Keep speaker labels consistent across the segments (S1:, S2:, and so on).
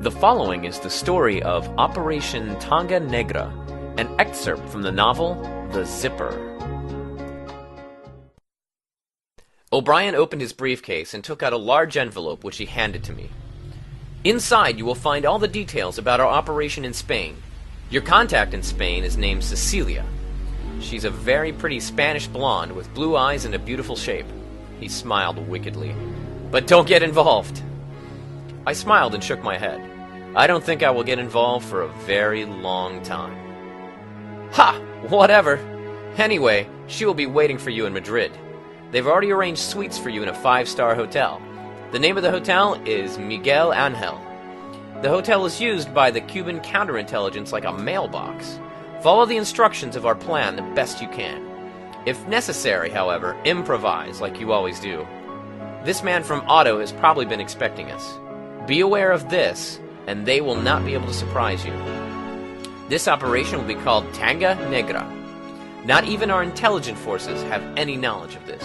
S1: The following is the story of Operation Tanga Negra, an excerpt from the novel The Zipper. O'Brien opened his briefcase and took out a large envelope which he handed to me. Inside you will find all the details about our operation in Spain. Your contact in Spain is named Cecilia. She's a very pretty Spanish blonde with blue eyes and a beautiful shape. He smiled wickedly. But don't get involved. I smiled and shook my head. I don't think I will get involved for a very long time. Ha! Whatever. Anyway, she will be waiting for you in Madrid. They've already arranged suites for you in a 5-star hotel. The name of the hotel is Miguel Angel. The hotel is used by the Cuban counterintelligence like a mailbox. Follow the instructions of our plan the best you can. If necessary, however, improvise like you always do. This man from Otto has probably been expecting us. Be aware of this, and they will not be able to surprise you. This operation will be called Tanga Negra. Not even our intelligence forces have any knowledge of this.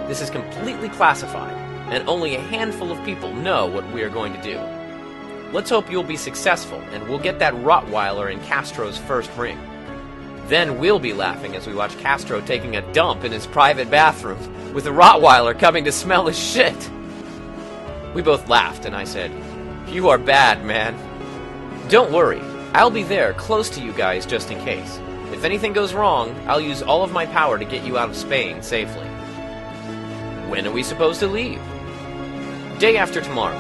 S1: This is completely classified, and only a handful of people know what we are going to do. Let's hope you'll be successful, and we'll get that Rottweiler in Castro's first ring. Then we'll be laughing as we watch Castro taking a dump in his private bathroom, with the Rottweiler coming to smell his shit. We both laughed, and I said, "You are bad, man." Don't worry, I'll be there close to you guys just in case. If anything goes wrong, I'll use all of my power to get you out of Spain safely. When are we supposed to leave? Day after tomorrow.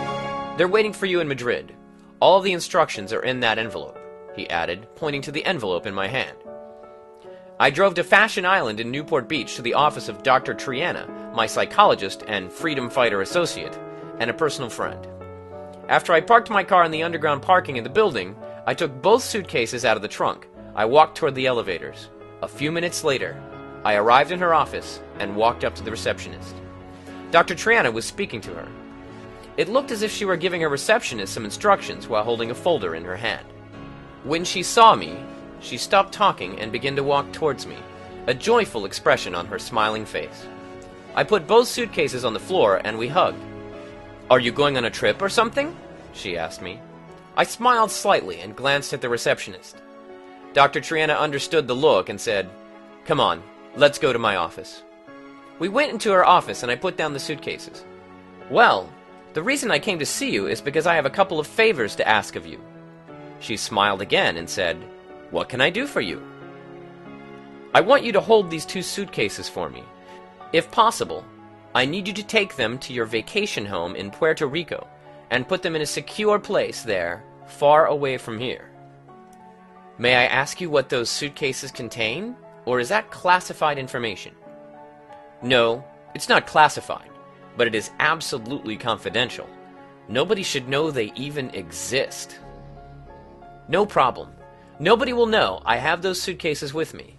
S1: They're waiting for you in Madrid. All of the instructions are in that envelope, he added, pointing to the envelope in my hand. I drove to Fashion Island in Newport Beach to the office of Dr. Triana, my psychologist and freedom fighter associate, and a personal friend. After I parked my car in the underground parking in the building, I took both suitcases out of the trunk. I walked toward the elevators. A few minutes later, I arrived in her office and walked up to the receptionist. Dr. Triana was speaking to her. It looked as if she were giving her receptionist some instructions while holding a folder in her hand. When she saw me, she stopped talking and began to walk towards me, a joyful expression on her smiling face. I put both suitcases on the floor and we hugged. "Are you going on a trip or something?" she asked me. I smiled slightly and glanced at the receptionist. Dr. Triana understood the look and said, "Come on, let's go to my office." We went into her office and I put down the suitcases. "Well, the reason I came to see you is because I have a couple of favors to ask of you." She smiled again and said, "What can I do for you?" "I want you to hold these 2 suitcases for me. If possible, I need you to take them to your vacation home in Puerto Rico and put them in a secure place there, far away from here." "May I ask you what those suitcases contain, or is that classified information?" "No, it's not classified, but it is absolutely confidential. Nobody should know they even exist." "No problem. Nobody will know I have those suitcases with me.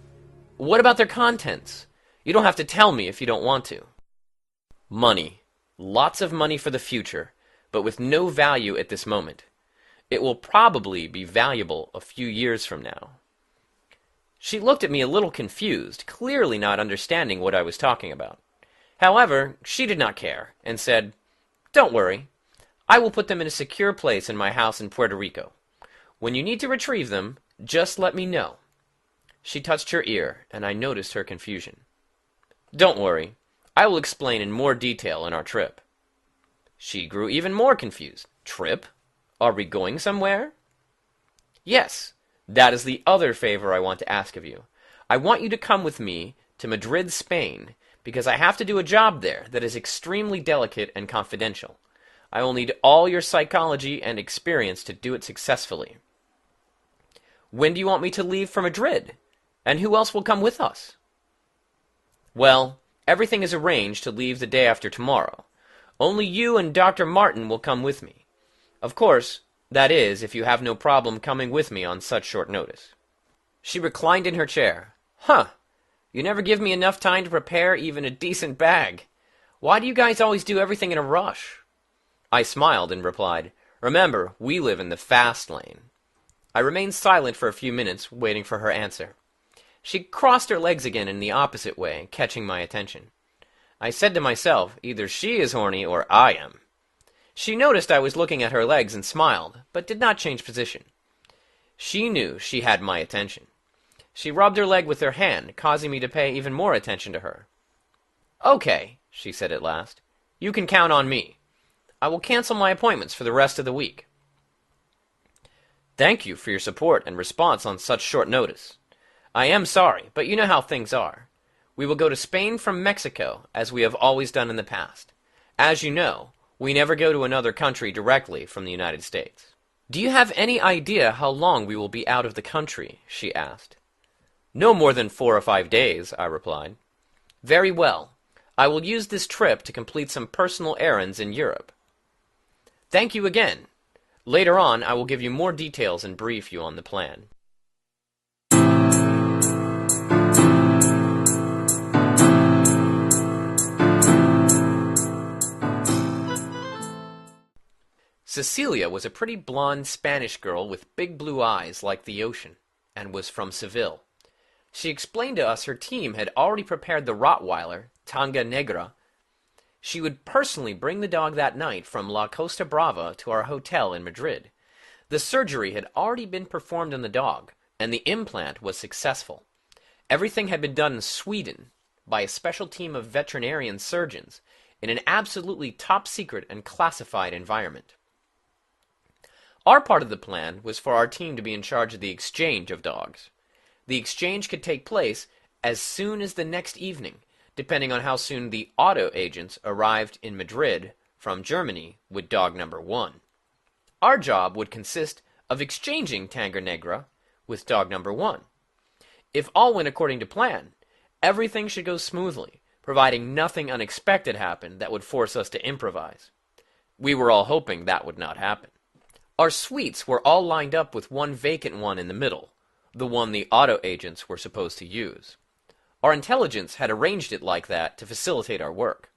S1: What about their contents? You don't have to tell me if you don't want to." "Money. Lots of money for the future, but with no value at this moment. It will probably be valuable a few years from now." She looked at me a little confused, clearly not understanding what I was talking about. However, she did not care, and said, "Don't worry. I will put them in a secure place in my house in Puerto Rico. When you need to retrieve them, just let me know." She touched her ear, and I noticed her confusion. "Don't worry. I will explain in more detail in our trip." She grew even more confused. "Trip? Are we going somewhere?" "Yes, that is the other favor I want to ask of you. I want you to come with me to Madrid, Spain, because I have to do a job there that is extremely delicate and confidential. I will need all your psychology and experience to do it successfully." "When do you want me to leave for Madrid? And who else will come with us?" "Well, everything is arranged to leave the day after tomorrow. Only you and Dr. Martin will come with me. Of course, that is, if you have no problem coming with me on such short notice." She reclined in her chair. "Huh, you never give me enough time to prepare even a decent bag. Why do you guys always do everything in a rush?" I smiled and replied, "Remember, we live in the fast lane." I remained silent for a few minutes, waiting for her answer. She crossed her legs again in the opposite way, catching my attention. I said to myself, either she is horny or I am. She noticed I was looking at her legs and smiled, but did not change position. She knew she had my attention. She rubbed her leg with her hand, causing me to pay even more attention to her. "Okay," she said at last. "You can count on me. I will cancel my appointments for the rest of the week." "Thank you for your support and response on such short notice. I am sorry, but you know how things are. We will go to Spain from Mexico, as we have always done in the past. As you know, we never go to another country directly from the United States." "Do you have any idea how long we will be out of the country?" she asked. "No more than 4 or 5 days," I replied. "Very well. I will use this trip to complete some personal errands in Europe." "Thank you again. Later on, I will give you more details and brief you on the plan." Cecilia was a pretty blonde Spanish girl with big blue eyes like the ocean, and was from Seville. She explained to us her team had already prepared the Rottweiler, Tanga Negra. She would personally bring the dog that night from La Costa Brava to our hotel in Madrid. The surgery had already been performed on the dog, and the implant was successful. Everything had been done in Sweden by a special team of veterinarian surgeons in an absolutely top-secret and classified environment. Our part of the plan was for our team to be in charge of the exchange of dogs. The exchange could take place as soon as the next evening, depending on how soon the auto agents arrived in Madrid from Germany with dog number 1. Our job would consist of exchanging Tanga Negra with dog number 1. If all went according to plan, everything should go smoothly, providing nothing unexpected happened that would force us to improvise. We were all hoping that would not happen. Our suites were all lined up with one vacant one in the middle, the one the auto agents were supposed to use. Our intelligence had arranged it like that to facilitate our work.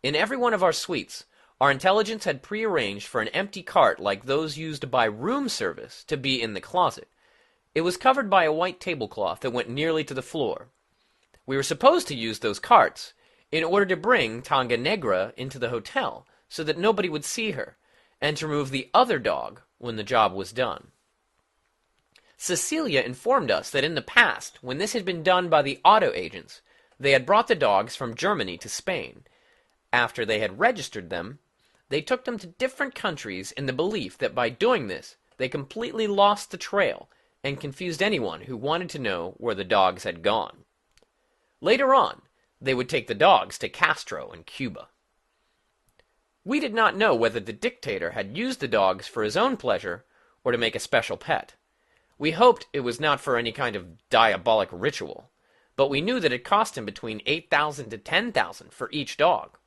S1: In every one of our suites, our intelligence had prearranged for an empty cart like those used by room service to be in the closet. It was covered by a white tablecloth that went nearly to the floor. We were supposed to use those carts in order to bring Tanga Negra into the hotel so that nobody would see her, and to remove the other dog when the job was done. Cecilia informed us that in the past, when this had been done by the auto agents, they had brought the dogs from Germany to Spain. After they had registered them, they took them to different countries in the belief that by doing this, they completely lost the trail and confused anyone who wanted to know where the dogs had gone. Later on, they would take the dogs to Castro in Cuba. We did not know whether the dictator had used the dogs for his own pleasure or to make a special pet. We hoped it was not for any kind of diabolic ritual, but we knew that it cost him between 8,000 to 10,000 for each dog.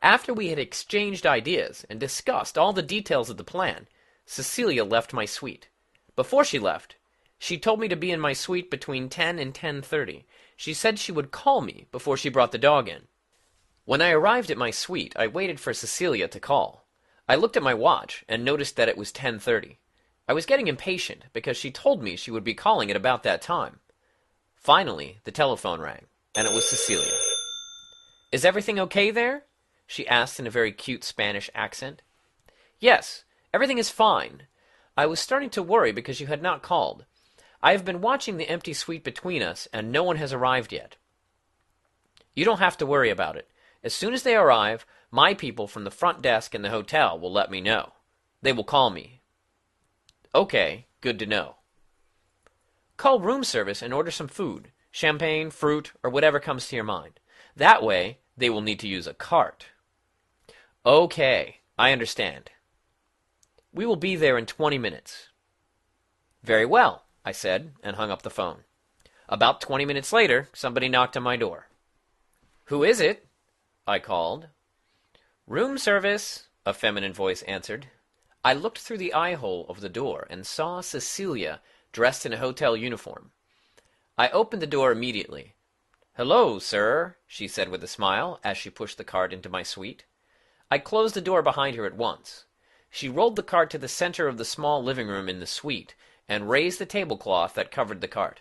S1: After we had exchanged ideas and discussed all the details of the plan, Cecilia left my suite. Before she left, she told me to be in my suite between 10 and 10:30. She said she would call me before she brought the dog in. When I arrived at my suite, I waited for Cecilia to call. I looked at my watch and noticed that it was 10:30. I was getting impatient because she told me she would be calling at about that time. Finally, the telephone rang, and it was Cecilia. "Is everything okay there?" she asked in a very cute Spanish accent. "Yes, everything is fine. I was starting to worry because you had not called. I have been watching the empty suite between us, and no one has arrived yet." "You don't have to worry about it. As soon as they arrive, my people from the front desk in the hotel will let me know. They will call me." "Okay, good to know." "Call room service and order some food, champagne, fruit, or whatever comes to your mind. That way, they will need to use a cart." "Okay, I understand. We will be there in 20 minutes. "Very well," I said, and hung up the phone. About 20 minutes later, somebody knocked on my door. "Who is it?" I called. "Room service," a feminine voice answered. I looked through the eye-hole of the door and saw Cecilia dressed in a hotel uniform. I opened the door immediately. "Hello, sir," she said with a smile as she pushed the cart into my suite. I closed the door behind her at once. She rolled the cart to the center of the small living room in the suite and raised the tablecloth that covered the cart.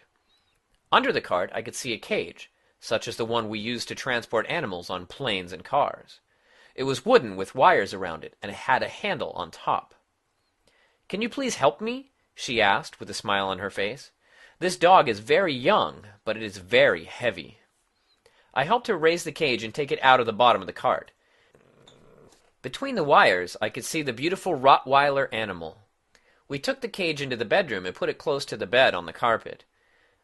S1: Under the cart I could see a cage, such as the one we use to transport animals on planes and cars. It was wooden with wires around it, and it had a handle on top. "Can you please help me?" she asked, with a smile on her face. "This dog is very young, but it is very heavy." I helped her raise the cage and take it out of the bottom of the cart. Between the wires, I could see the beautiful Rottweiler animal. We took the cage into the bedroom and put it close to the bed on the carpet.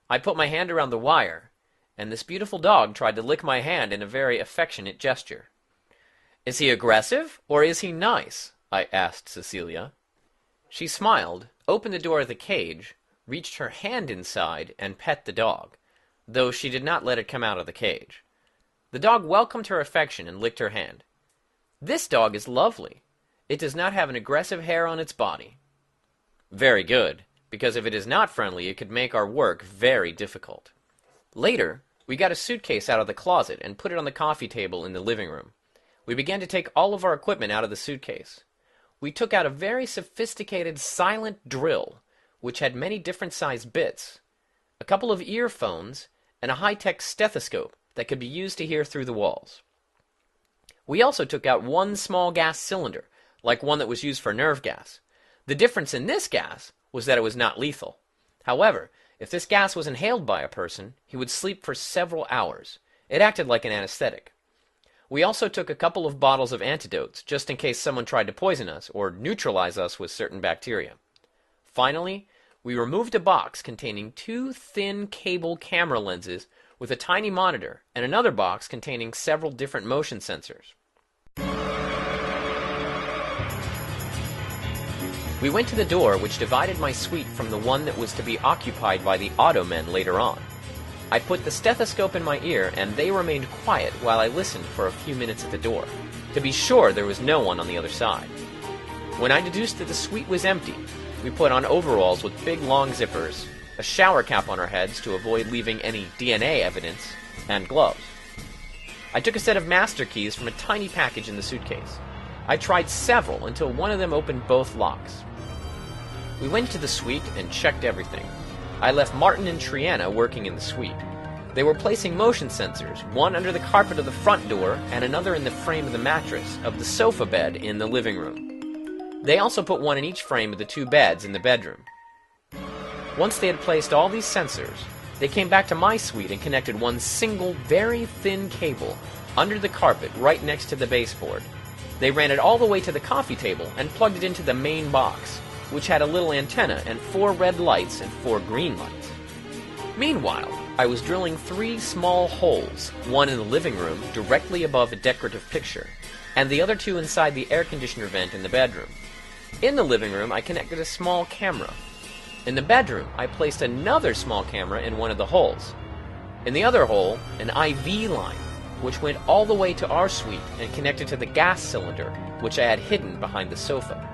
S1: I put my hand around the wire, and this beautiful dog tried to lick my hand in a very affectionate gesture. "Is he aggressive, or is he nice?" I asked Cecilia. She smiled, opened the door of the cage, reached her hand inside, and pet the dog, though she did not let it come out of the cage. The dog welcomed her affection and licked her hand. "This dog is lovely. It does not have an aggressive hair on its body." "Very good, because if it is not friendly, it could make our work very difficult." Later, we got a suitcase out of the closet and put it on the coffee table in the living room. We began to take all of our equipment out of the suitcase. We took out a very sophisticated silent drill, which had many different sized bits, a couple of earphones, and a high-tech stethoscope that could be used to hear through the walls. We also took out one small gas cylinder, like one that was used for nerve gas. The difference in this gas was that it was not lethal. However, if this gas was inhaled by a person, he would sleep for several hours. It acted like an anesthetic. We also took a couple of bottles of antidotes, just in case someone tried to poison us or neutralize us with certain bacteria. Finally, we removed a box containing 2 thin cable camera lenses with a tiny monitor and another box containing several different motion sensors. We went to the door which divided my suite from the one that was to be occupied by the automen later on. I put the stethoscope in my ear, and they remained quiet while I listened for a few minutes at the door, to be sure there was no one on the other side. When I deduced that the suite was empty, we put on overalls with big long zippers, a shower cap on our heads to avoid leaving any DNA evidence, and gloves. I took a set of master keys from a tiny package in the suitcase. I tried several until one of them opened both locks. We went to the suite and checked everything. I left Martin and Triana working in the suite. They were placing motion sensors, one under the carpet of the front door and another in the frame of the mattress of the sofa bed in the living room. They also put one in each frame of the 2 beds in the bedroom. Once they had placed all these sensors, they came back to my suite and connected one single, very thin cable under the carpet right next to the baseboard. They ran it all the way to the coffee table and plugged it into the main box, which had a little antenna and 4 red lights and 4 green lights. Meanwhile, I was drilling 3 small holes, one in the living room directly above a decorative picture, and the other 2 inside the air conditioner vent in the bedroom. In the living room, I connected a small camera. In the bedroom, I placed another small camera in one of the holes. In the other hole, an IV line, which went all the way to our suite and connected to the gas cylinder, which I had hidden behind the sofa.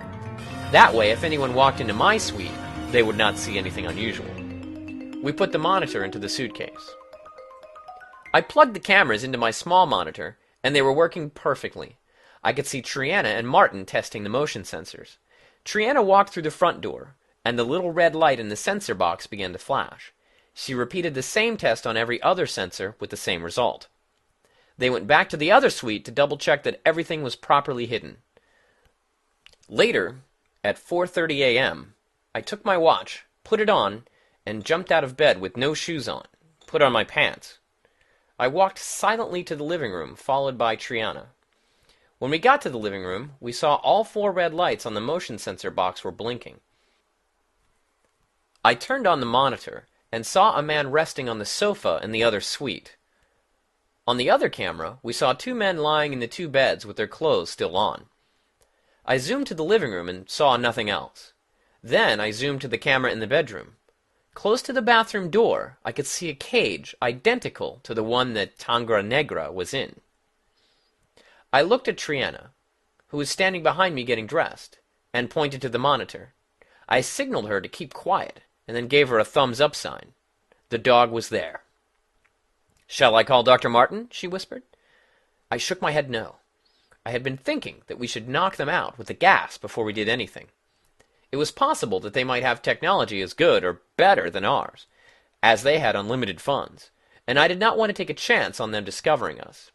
S1: That way, if anyone walked into my suite, they would not see anything unusual. We put the monitor into the suitcase. I plugged the cameras into my small monitor, and they were working perfectly. I could see Triana and Martin testing the motion sensors. Triana walked through the front door, and the little red light in the sensor box began to flash. She repeated the same test on every other sensor with the same result. They went back to the other suite to double-check that everything was properly hidden. Later, at 4:30 a.m., I took my watch, put it on, and jumped out of bed with no shoes on, put on my pants. I walked silently to the living room, followed by Triana. When we got to the living room, we saw all 4 red lights on the motion sensor box were blinking. I turned on the monitor and saw a man resting on the sofa in the other suite. On the other camera, we saw 2 men lying in the 2 beds with their clothes still on. I zoomed to the living room and saw nothing else. Then I zoomed to the camera in the bedroom. Close to the bathroom door, I could see a cage identical to the one that Tanga Negra was in. I looked at Triana, who was standing behind me getting dressed, and pointed to the monitor. I signaled her to keep quiet, and then gave her a thumbs-up sign. The dog was there. "Shall I call Dr. Martin?" she whispered. I shook my head no. I had been thinking that we should knock them out with the gas before we did anything. It was possible that they might have technology as good or better than ours, as they had unlimited funds, and I did not want to take a chance on them discovering us.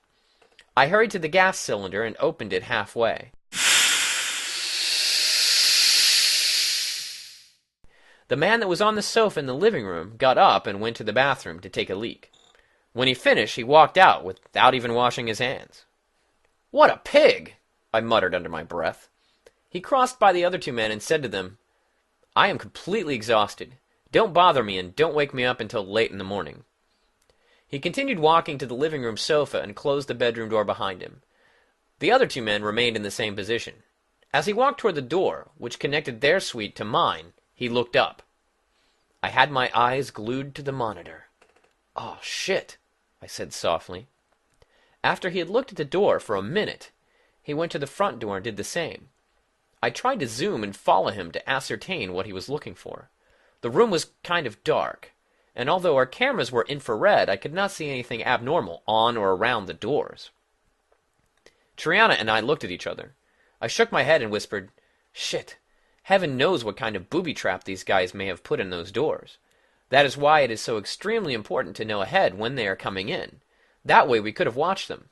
S1: I hurried to the gas cylinder and opened it halfway. The man that was on the sofa in the living room got up and went to the bathroom to take a leak. When he finished, he walked out without even washing his hands. "What a pig!" I muttered under my breath. He crossed by the other two men and said to them, "I am completely exhausted. Don't bother me and don't wake me up until late in the morning." He continued walking to the living room sofa and closed the bedroom door behind him. The other two men remained in the same position. As he walked toward the door, which connected their suite to mine, he looked up. I had my eyes glued to the monitor. "Oh, shit," I said softly. After he had looked at the door for a minute, he went to the front door and did the same. I tried to zoom and follow him to ascertain what he was looking for. The room was kind of dark, and although our cameras were infrared, I could not see anything abnormal on or around the doors. Triana and I looked at each other. I shook my head and whispered, "Shit. Heaven knows what kind of booby trap these guys may have put in those doors. That is why it is so extremely important to know ahead when they are coming in. That way we could have watched them."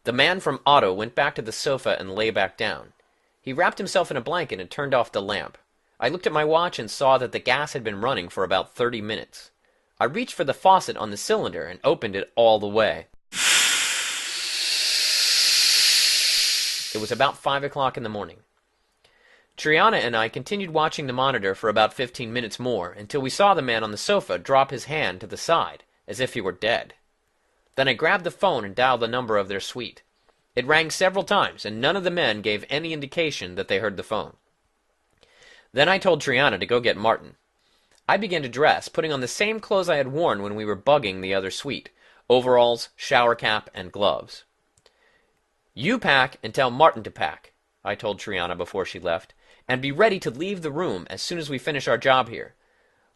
S1: The man from Otto went back to the sofa and lay back down. He wrapped himself in a blanket and turned off the lamp. I looked at my watch and saw that the gas had been running for about 30 minutes. I reached for the faucet on the cylinder and opened it all the way. It was about 5 o'clock in the morning. Triana and I continued watching the monitor for about 15 minutes more until we saw the man on the sofa drop his hand to the side, as if he were dead. Then I grabbed the phone and dialed the number of their suite. It rang several times, and none of the men gave any indication that they heard the phone. Then I told Triana to go get Martin. I began to dress, putting on the same clothes I had worn when we were bugging the other suite: overalls, shower cap, and gloves. "You pack and tell Martin to pack," I told Triana before she left, "and be ready to leave the room as soon as we finish our job here.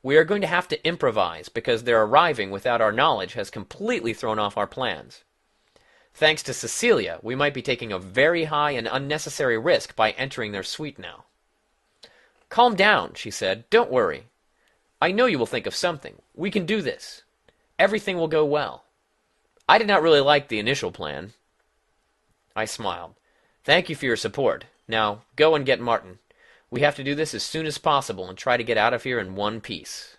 S1: We are going to have to improvise because their arriving without our knowledge has completely thrown off our plans. Thanks to Cecilia, we might be taking a very high and unnecessary risk by entering their suite now." "Calm down," she said. "Don't worry. I know you will think of something. We can do this. Everything will go well." I did not really like the initial plan. I smiled. "Thank you for your support. Now, go and get Martin. We have to do this as soon as possible and try to get out of here in one piece."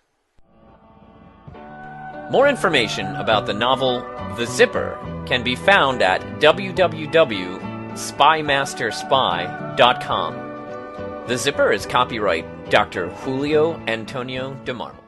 S1: More information about the novel The Zipper can be found at www.spymasterspy.com. The Zipper is copyright Dr. Julio Antonio DeMarmo.